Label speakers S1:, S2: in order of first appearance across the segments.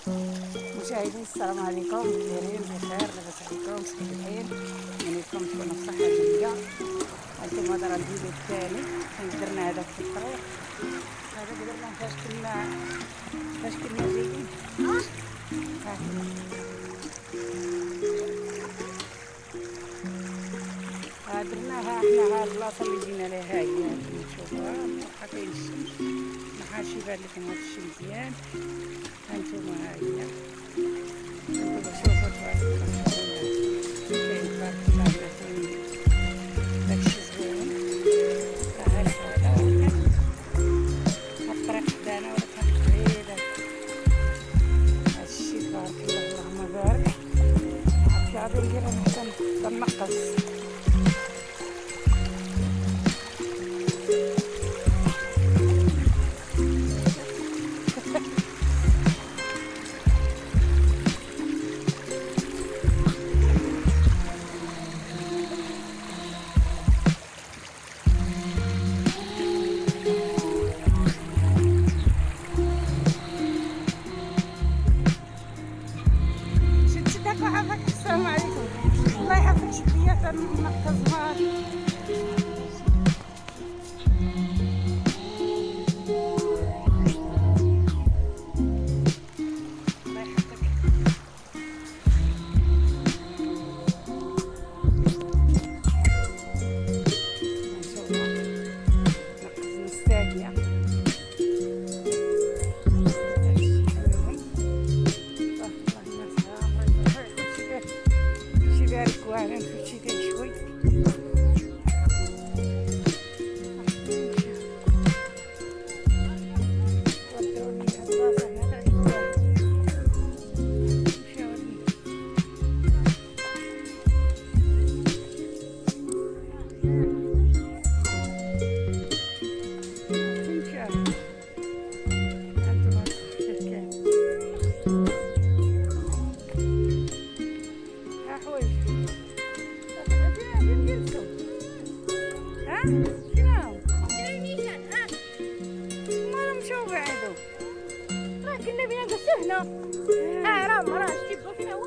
S1: مشاهدين السلام عليكم، دايرين بخير؟ لاباس عليكم؟ صحيحين؟ منيتكم تكونوا بصحة جيدة. هانتوما هذا راه الفيديو الثاني فين درنا هذا في الطريق. هذا درنا فاش كنا جايين. درناها حنا ها البلاصة اللي جينا ليها هي نشوفوها. واخا كاين الشمس محاشي بان لكم هاد الشي مزيان. هانتوما ها هي، هانتوما شوفوا البلاصة كاين تبارك الله كاين داكشي زوين. راه هاد الطريق حدانا ولا كان بعيد. هادشي تبارك الله اللهم بارك. عرفتي غادي نديرو تنقص. السلام عليكم، الله يحفظك. شويه تنقصها. وانا نمشي ديال شوي. ودوني هاد البلاصة هنا نمشيو هانتوما كيف كاين. ها حوايج فين جلسوا؟ ها؟ شناهو؟ ما مشاو بعدو.
S2: راه كنا بينا نجلسو هنا. راه شتي بغا فينا هو.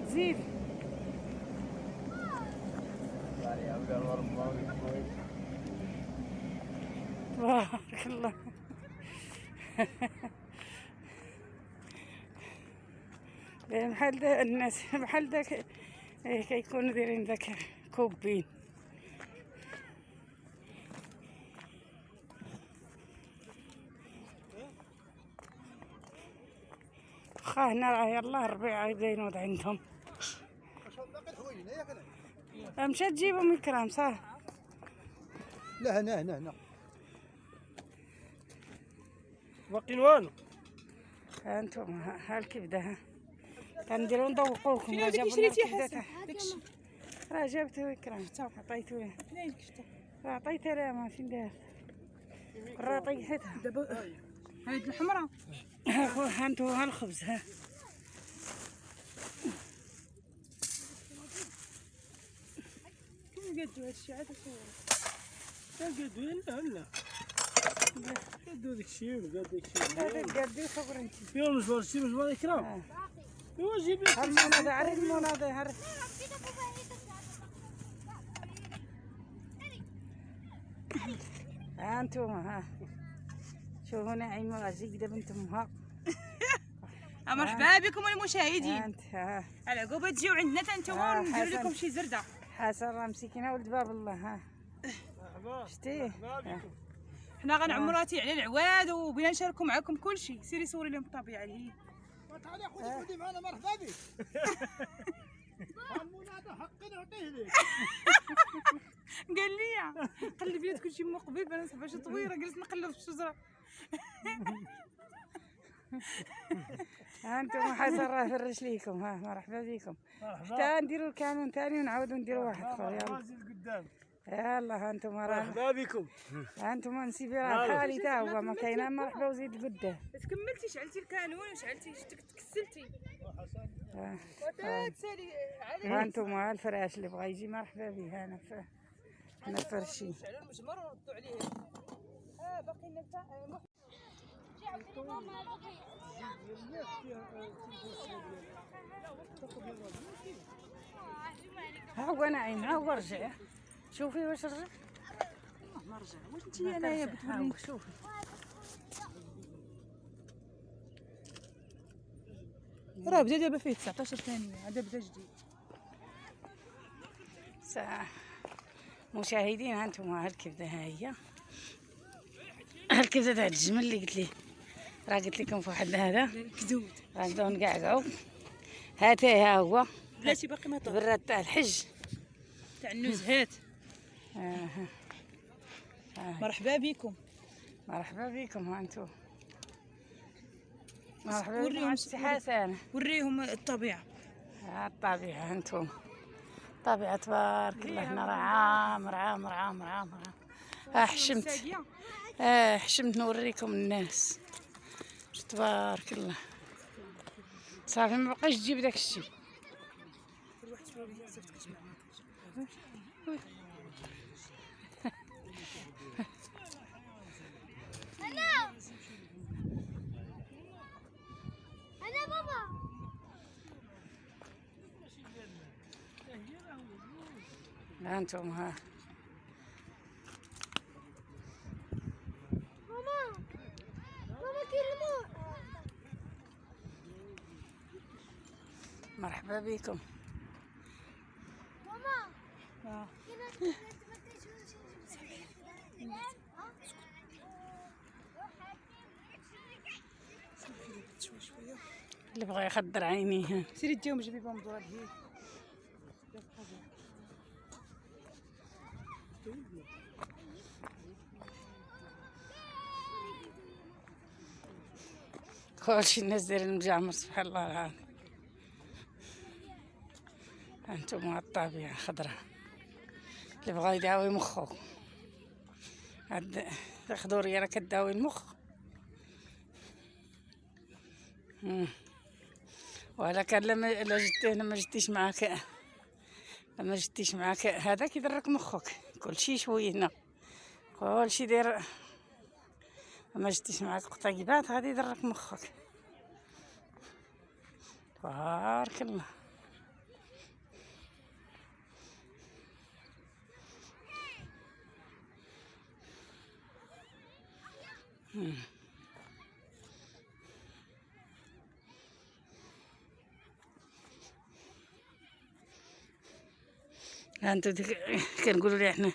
S1: زيد تبارك الله. بحال دا الناس بحال داك كيكونوا دايرين داك كوبين. واخا هنا راه يلاه الربيع يبينوض عندهم. مشات تجيبهم الكرام صافي.
S3: لا هنا باقي والو.
S1: ها انتم ها الكبده. ها كنديرو نذوقوكم. راه جابوا
S2: شريتي
S1: الكبده.
S2: داكشي
S1: راه جابته الكرام عطيتو ليه.
S2: فين كشتا
S1: راه عطيتها لها ما فين دار. راه طيحتها
S2: دابا. هاد الحمراء
S1: ها انتو ها الخبز. ها
S2: كون قادو هادشي عاد صورو.
S3: لا قادو داكشي
S1: هذا قدي خبر انت.
S3: فيهم مجبر شي مجبر إكرام. إوا جيب لي
S1: المناضة عرف المناضة عرف. ها انتوما ها شوفوا نعيمة غزيدة بنت امها.
S2: مرحبا بكم المشاهدين.
S1: انت ها
S2: على عقوبة تجيو عندنا تنتوما وندير لكم شي زردة.
S1: حسن راه مسكينة ولد باب الله. ها شتيه.
S2: حنا غنعمراتي على العواد وبغينا نشاركوا معكم كلشي. سيري صوري لهم الطبيعة اللي هي.
S3: تعالي خوتي خدي معنا مرحبا بك. المناضة حقي نعطيه لك.
S2: قال لي قلب لي كلشي مقبل انا صاحبه طويره جلست نقلب في الشجره.
S1: ها انتم حسن راه فرش ليكم. ها مرحبا بكم. حتى نديروا الكانون ثاني ونعاودوا نديروا واحد اخر. يلا يلا ها انتم راه
S3: مرحبا بكم.
S1: ها انتم نسيبي راه بحالي تا هو ما كاينه مرحبا وزيد قداه.
S2: كملتي شعلتي الكانون وشعلتي تكسلتي.
S1: ها انتم الفراش اللي بغى يجي مرحبا به. انا فرشي.
S2: على المجمر وردوا عليه. باقي لنا
S1: ها هو نايم، ها هو رجع. شوفي واش رجع.
S2: ما رجع. واش انتي انايا بتقولي؟
S1: شوفي
S2: راه بدا دابا فيه 19 ثانيه، هذا بدا جديد.
S1: مشاهدين ها انتم هالكبده، ها هي هالكبده تاع الجمل اللي قلت لي، راه قلت لكم في واحد هذا
S2: كدود
S1: راه نبداو نقعقعو. هاتيه ها هو
S2: بلاتي باقي ما طاب
S1: براد تاع الحج
S2: تاع النزهات.
S1: آه.
S2: مرحبا بكم.
S1: مرحبا بكم. ها انتم مرحبا
S2: وريهم
S1: بكم سي حسن.
S2: وريهم الطبيعه.
S1: الطبيعة انتم، الطبيعة تبارك الله. هنا راه عامر عامر عامر عامر. حشمت حشمت نوريكم الناس تبارك الله. صافي ما بقاش تجيب داك الشيء.
S4: انا بابا
S1: ها انتم ها
S4: ماما ماما كلموا.
S1: مرحبا بكم.
S4: ماما
S1: اللي بغى يخدر عينيه.
S2: سيري ديهم جيبي بهم دور هذه.
S1: كلشي الناس دايرين المجامر سبحان الله العظيم. انتم مع الطبيعة خضرة، اللي بغى يداوي مخو هاد الخضورية راه كداوي المخ. ولا كان لما جدتيه لما جدتيش معاك هذا كيضرك مخك. كلشي شويه هنا، كلشي داير. لما جدتيش معاك قطيبات غادي يضرك مخك. تبارك الله. انتو كنقولوا لي احنا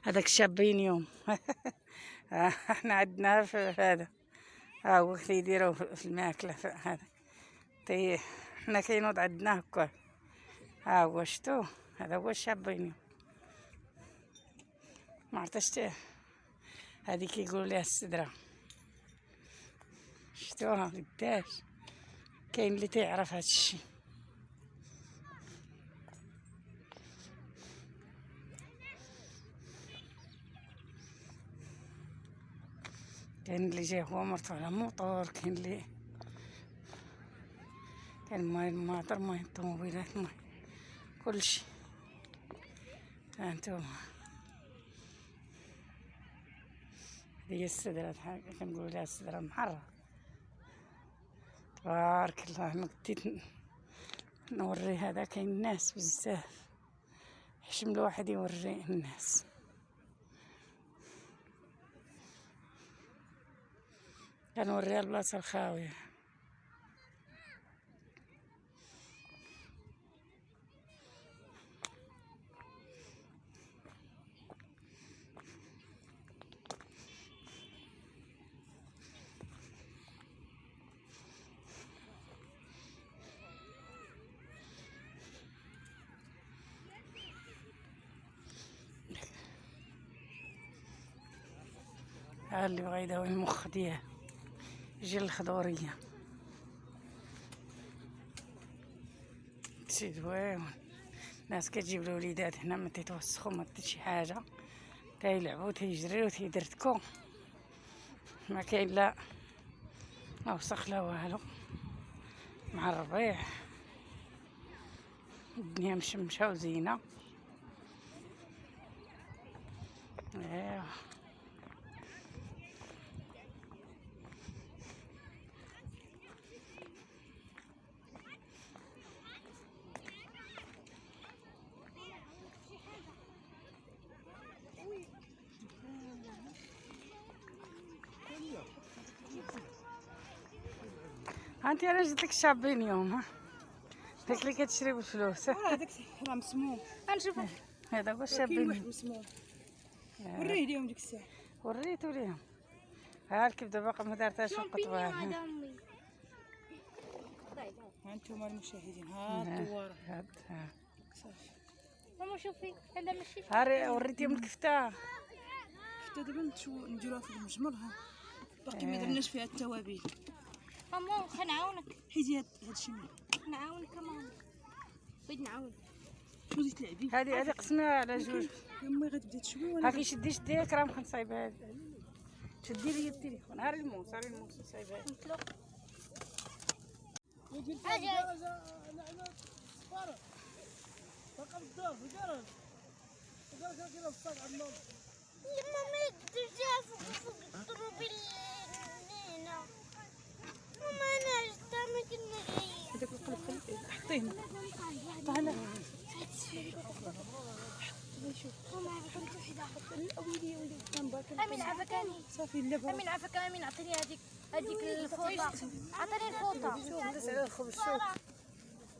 S1: هذاك الشابين يوم احنا عندنا في هذا ها هو كيديروا في الماكله في هذا حنا كينوض عندنا هكا. ها هو شتو هذا هو الشابين يوم. ما عرفتش هذه كيقولوا ليها السدره. شتوها قداش كاين اللي تيعرف هذا الشيء. كاين اللي جاي هو مرتو على موطور، كاين اللي كاين الماطر ماي الطوموبيلات ماي كلشي. هانتوما هي السدرة كنقولو ليها السدرة محرة. تبارك الله. ما قديت نوري هذا. كاين الناس بزاف، حشم الواحد يوري الناس. كنوريها البلاصة الخاوية. ها اللي بغا يداوي المخ ديالو يجي الخضورية شي زوين. الناس كتجيب الوليدات هنا ما تيتوسخو ما حتى شي حاجة، تيلعبو تيجريو تيدرتكو. ما كاين لا وسخ لا والو. مع الربيع الدنيا مشمشة وزينة. ايوا انتي انا جيت لك الشابين اليوم، ها داك اللي كتشري بالفلوس.
S2: هذاك راه مسموم.
S1: غنشوفو هذا هو
S2: كاين
S1: الشابين.
S2: واحد مسموم. وريه ليهم ديك الساعه.
S1: وريتو ليهم. ها الكبده باقا ما دارتهاش القطوه.
S4: هذا أمي.
S2: ها انتم المشاهدين، ها الدواره
S1: ها
S2: صافي.
S4: ماما شوفي هذا ماشي
S1: ها وريتيهم الكفته.
S2: حتى دابا نديروها في المجمر. ها باقي ما درناش فيها التوابل.
S4: ماما خنعاونك
S2: حيدي هاد الشيء.
S4: نعاونك ماما. بغيت نعاون.
S2: شنو بديت تلعبي؟
S1: هذه قسمها على جوج.
S2: امي غتبدا تشوي وانا
S1: هاكي شدي ياك راه مخنصايبها. شدي لي التليفون. هاري الموس صايبها.
S4: اجي ماما ترجع فوق الطروب هنا. ماما انا قدامك المغيب.
S2: هذاك القلب حطيه هنا.
S1: حطها هنا.
S4: ماما كنت وحده.
S2: ويلي
S4: امين عافاكاني.
S2: صافي لا
S4: امين عافاك امين عطيني هذيك الفوطه. عطيني الفوطه.
S1: شوف ندس على الخبز. شوف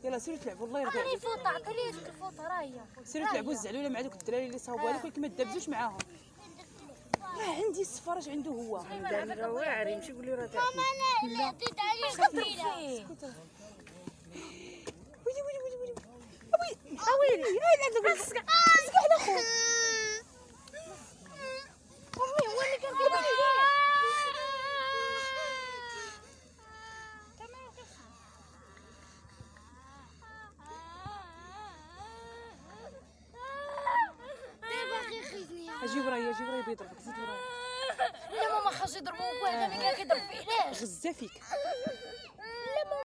S2: يلا سيروا تلعبوا الله يرضي
S4: عطيني
S2: عليك.
S4: الفوطه عطيني هذيك الفوطه راه هي.
S2: سيروا تلعبوا الزعلوله مع دوك الدراري اللي صاوبوا لك، ولكن ما تدابزوش معاهم. راه عندي الصفر اش عنده هو.
S1: راه واعر يمشي يقول لي راه تعبت.
S4: ماما لا عطيت عليه قبيله.
S2: ويلي
S1: اويلي هاي عندك السكع على خوك.
S4: امي هو اللي كان كيبغي
S2: اجي ورايا بيضربك. زيد ورايا
S4: لا ماما خاص يضربوك وهذا اللي كان كيضرب فيه علاش؟
S2: غزا فيك.